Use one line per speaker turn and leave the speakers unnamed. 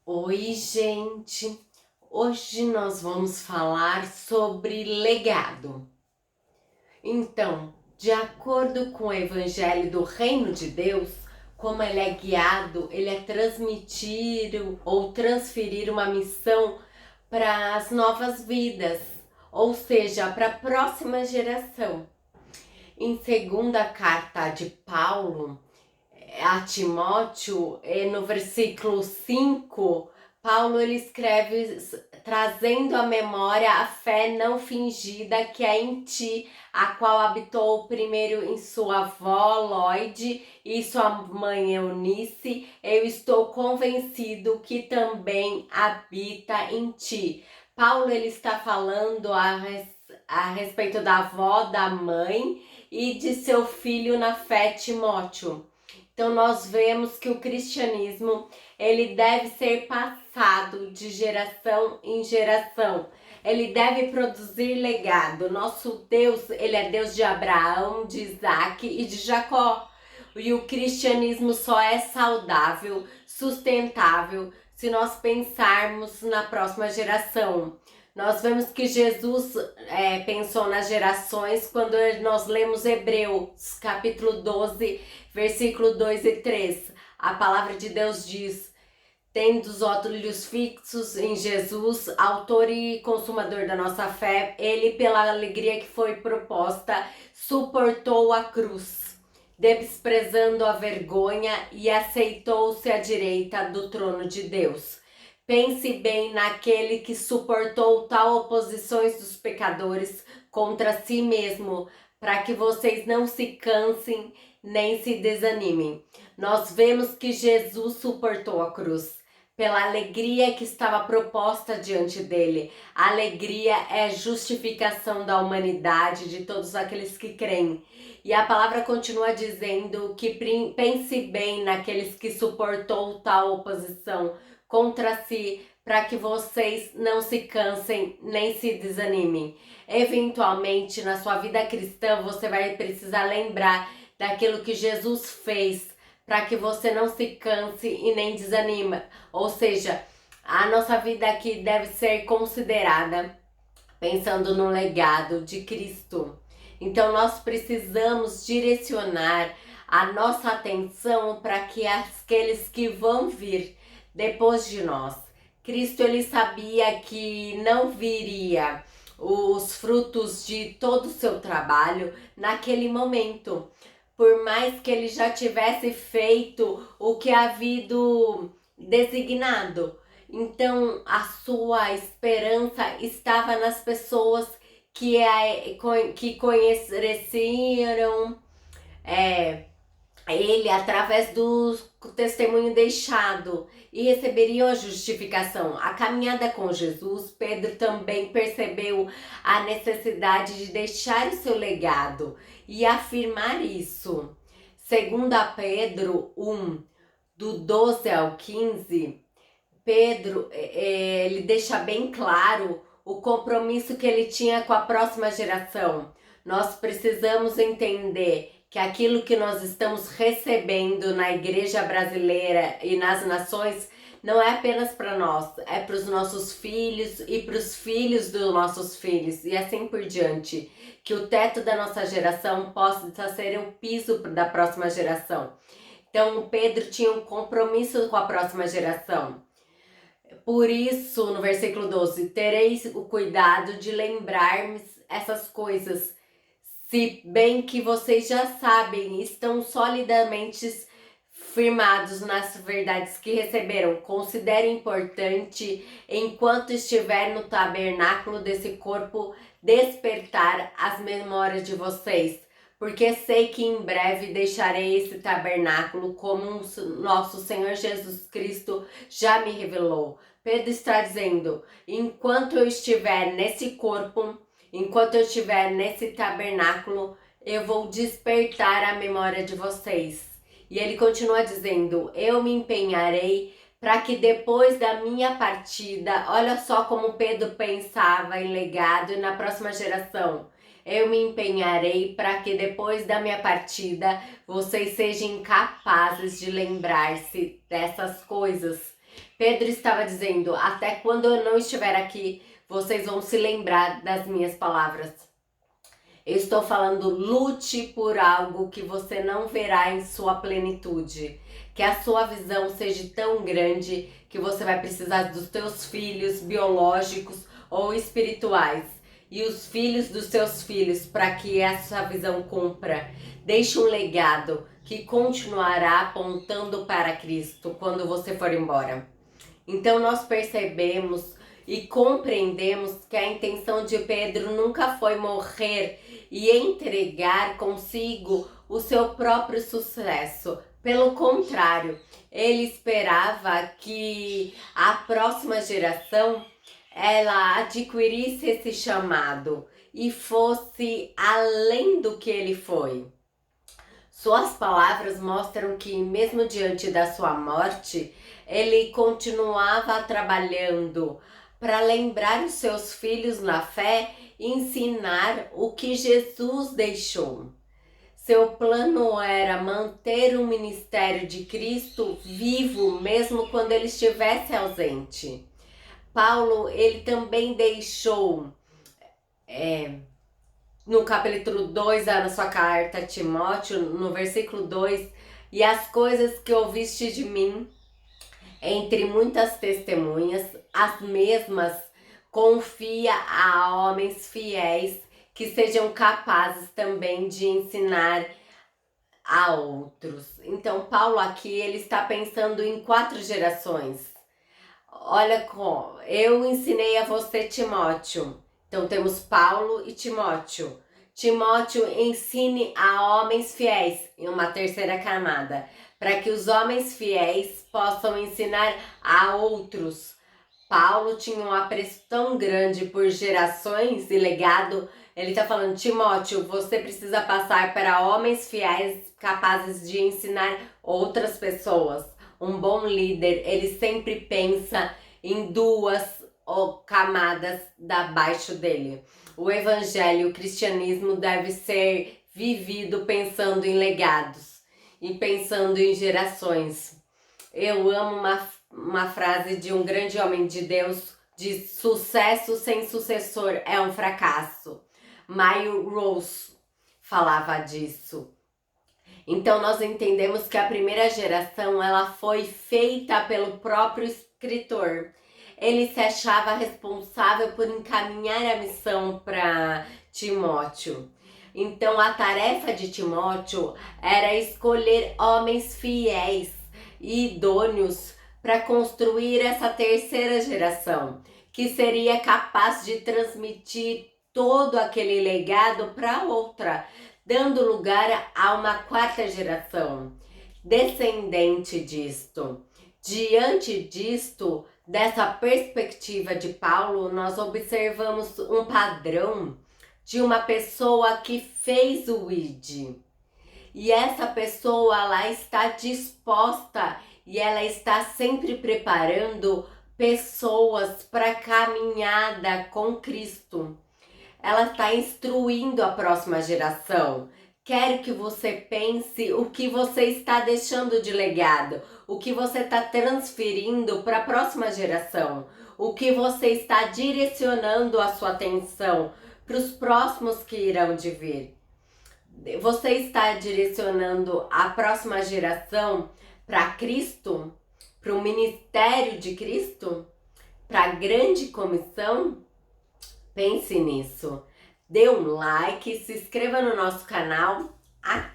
Oi, gente! Hoje nós vamos falar sobre legado. Então, de acordo com o Evangelho do Reino de Deus, como ele é guiado, ele é transmitir ou transferir uma missão para as novas vidas, ou seja, para a próxima geração. Em segunda carta de Paulo a Timóteo, no versículo 5, Paulo ele escreve trazendo à memória a fé não fingida que é em ti, a qual habitou primeiro em sua avó Lloyd e sua mãe Eunice. Eu estou convencido que também habita em ti. Paulo ele está falando a respeito da avó, da mãe e de seu filho na fé, Timóteo. Então nós vemos que o cristianismo ele deve ser passado de geração em geração. Ele deve produzir legado. Nosso Deus, ele é Deus de Abraão, de Isaac e de Jacó. E o cristianismo só é saudável, sustentável, se nós pensarmos na próxima geração. Nós vemos que Jesus pensou nas gerações quando nós lemos Hebreus, capítulo 12, versículo 2 e 3. A palavra de Deus diz: tendo os olhos fixos em Jesus, autor e consumador da nossa fé, ele, pela alegria que foi proposta, suportou a cruz, desprezando a vergonha, e aceitou-se à direita do trono de Deus. Pense bem naquele que suportou tal oposições dos pecadores contra si mesmo, para que vocês não se cansem nem se desanimem. Nós vemos que Jesus suportou a cruz pela alegria que estava proposta diante dele. A alegria é justificação da humanidade, de todos aqueles que creem. E a palavra continua dizendo que pense bem naqueles que suportou tal oposição contra si, para que vocês não se cansem nem se desanimem. Eventualmente, na sua vida cristã, você vai precisar lembrar daquilo que Jesus fez, para que você não se canse e nem desanima. Ou seja, a nossa vida aqui deve ser considerada pensando no legado de Cristo. Então nós precisamos direcionar a nossa atenção para que aqueles que vão vir depois de nós. Cristo ele sabia que não viria os frutos de todo o seu trabalho naquele momento. Por mais que ele já tivesse feito o que havia designado. Então a sua esperança estava nas pessoas que conheceram ele através do testemunho deixado e receberiam a justificação. A caminhada com Jesus, Pedro também percebeu a necessidade de deixar o seu legado e afirmar isso. Segundo a Pedro 1, do 12 ao 15, Pedro ele deixa bem claro o compromisso que ele tinha com a próxima geração. Nós precisamos entender que aquilo que nós estamos recebendo na igreja brasileira e nas nações não é apenas para nós, é para os nossos filhos e para os filhos dos nossos filhos e assim por diante. Que o teto da nossa geração possa ser o piso da próxima geração. Então Pedro tinha um compromisso com a próxima geração. Por isso, no versículo 12, tereis o cuidado de lembrar-me essas coisas, se bem que vocês já sabem, estão solidamente firmados nas verdades que receberam. Considero importante, enquanto estiver no tabernáculo desse corpo, despertar as memórias de vocês, porque sei que em breve deixarei esse tabernáculo, como nosso Senhor Jesus Cristo já me revelou. Pedro está dizendo: enquanto eu estiver nesse corpo, enquanto eu estiver nesse tabernáculo, eu vou despertar a memória de vocês. E ele continua dizendo: eu me empenharei para que depois da minha partida, olha só como Pedro pensava em legado e na próxima geração. Eu me empenharei para que depois da minha partida vocês sejam capazes de lembrar-se dessas coisas. Pedro estava dizendo: até quando eu não estiver aqui, vocês vão se lembrar das minhas palavras. Eu estou falando, lute por algo que você não verá em sua plenitude. Que a sua visão seja tão grande que você vai precisar dos teus filhos biológicos ou espirituais e os filhos dos seus filhos para que essa visão cumpra. Deixe um legado que continuará apontando para Cristo quando você for embora. Então nós percebemos e compreendemos que a intenção de Pedro nunca foi morrer e entregar consigo o seu próprio sucesso. Pelo contrário, ele esperava que a próxima geração ela adquirisse esse chamado e fosse além do que ele foi. Suas palavras mostram que, mesmo diante da sua morte, ele continuava trabalhando para lembrar os seus filhos na fé e ensinar o que Jesus deixou. Seu plano era manter o ministério de Cristo vivo, mesmo quando ele estivesse ausente. Paulo, ele também deixou no capítulo 2 na sua carta a Timóteo, no versículo 2, e as coisas que ouviste de mim, entre muitas testemunhas, as mesmas confia a homens fiéis que sejam capazes também de ensinar a outros. Então, Paulo aqui, ele está pensando em 4 gerações. Olha como, eu ensinei a você, Timóteo. Então temos Paulo e Timóteo. Timóteo ensine a homens fiéis em uma terceira camada, para que os homens fiéis possam ensinar a outros. Paulo tinha um apreço tão grande por gerações e legado. Ele está falando: Timóteo, você precisa passar para homens fiéis capazes de ensinar outras pessoas. Um bom líder, ele sempre pensa em 2 camadas abaixo dele. O evangelho, o cristianismo deve ser vivido pensando em legados e pensando em gerações. Eu amo uma frase de um grande homem de Deus: de sucesso sem sucessor é um fracasso. Mayo Rose falava disso. Então nós entendemos que a primeira geração ela foi feita pelo próprio escritor. Ele se achava responsável por encaminhar a missão para Timóteo. Então a tarefa de Timóteo era escolher homens fiéis e idôneos para construir essa terceira geração, que seria capaz de transmitir todo aquele legado para outra, dando lugar a uma 4ª geração, descendente disto. Diante disto, dessa perspectiva de Paulo, nós observamos um padrão de uma pessoa que fez o ID. E essa pessoa ela está disposta e ela está sempre preparando pessoas para a caminhada com Cristo. Ela está instruindo a próxima geração. Quero que você pense o que você está deixando de legado, o que você está transferindo para a próxima geração, o que você está direcionando a sua atenção para os próximos que irão de vir. Você está direcionando a próxima geração para Cristo, para o ministério de Cristo, para a grande comissão? Pense nisso. Dê um like, se inscreva no nosso canal. Até!